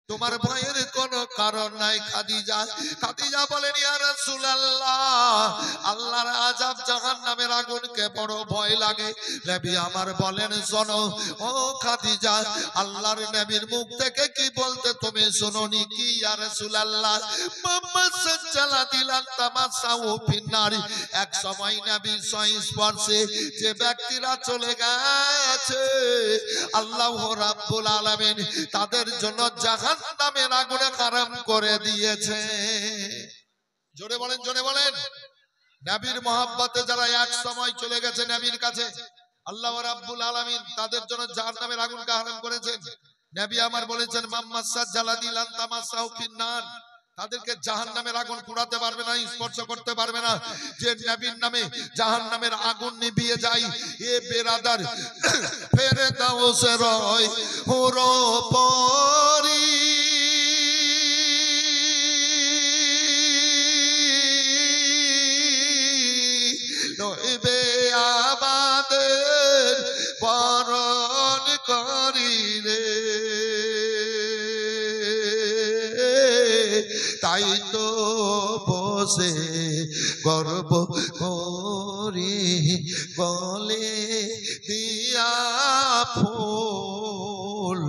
তোমার ভয়ের কোনো কারণ নাই। খাদিজা বলেন, ইয়া রাসূলুল্লাহ, আল্লাহর আযাব জাহান্নামের আগুনকে বড় ভয় লাগে। নবী আমার বলেন, শোনো ও খাদিজা, আল্লাহর নবীর মুখ থেকে কি বলতে তুমি শুনোনি কি? ইয়া রাসূলুল্লাহ, মুহাম্মদ সাল্লাল্লাহু তামাসাউ ফিন্নারি, এক সময় নবীর সংস্পর্শে যে ব্যক্তিরা চলে গেছে আল্লাহ রাব্বুল আলামিন তাদের জন্য জাহান্নামের আগুনে হারাম করে দিয়েছে। জোরে বলেন, জোরে বলেন। নবীর মহব্বতে যারা এক সময় চলে গেছে নবীর কাছে, আল্লাহ রাব্বুল আলামিন তাদের জন্য জাহান্নামের আগুনকে হারাম করেছেন। নবী আমার বলেছেন, মুহাম্মদ সাল্লাল্লাহু আলাইহি তামাসাউ ফিন্নার, তাদেরকে জাহান্নামের আগুন পুড়াতে পারবে না, স্পর্শ করতে পারবে না। যে নবীর নামে জাহান্নামের আগুন নিভিয়ে যায়, এ বেরাদার ফেরেদাউসে রয় হুরো পরি, নইবে আমাদের বরণ করিলে। তাই তো বসে গর্ব করি গলে দিয়া ফুল,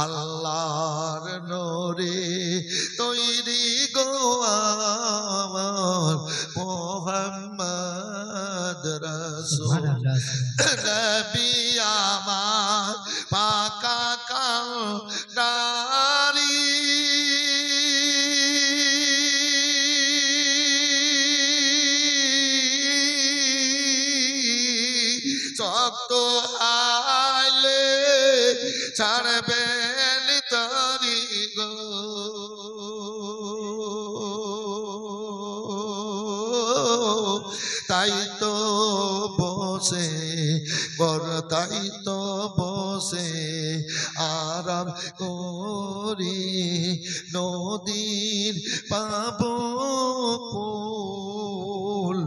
আল্লাহর নূরে তৈরি গো আমার মুহাম্মদ রাসূল। নবী আমার পাকা কান্ডারি, শক্ত আলে ছাড়বেন তরি গো, তাই তো বসে তাই তো বসে আরাম করি নদীর পাব ফুল,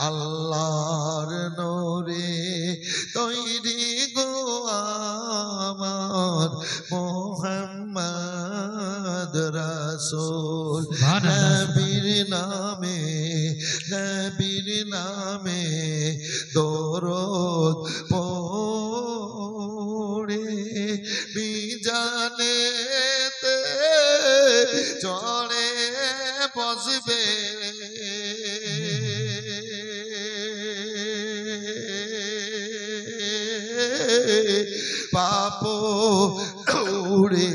আল্লাহর নূরে তৈরি গো আমার মুহাম্মদ রাসূল। নবীর নামে দরুদ পড়ে মিজানেতে চড়ে বসবে, পাপ উড়ে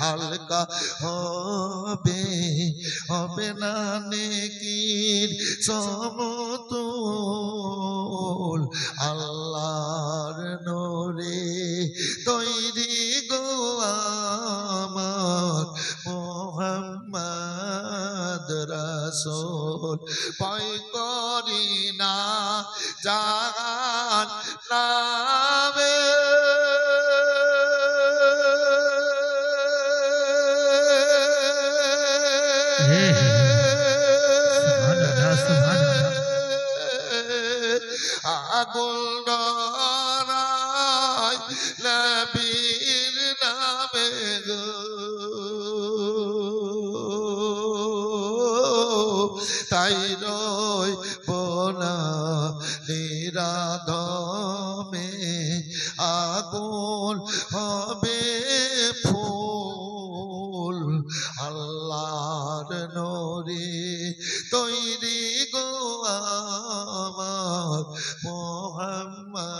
হালকা হবে, হবে না নেকির সমতুল, আল্লাহর নূরে তৈরি গো আমার মুহাম্মদ রাসূল। ভয় করি না জাহান্নামে, আগুন ডরাই নবীর নামে গো, তাই রই বোনা নিরাধমে আগুন হবে ফুল, আল্লাহর নূরে তৈরি গো আমার মুহাম্মদ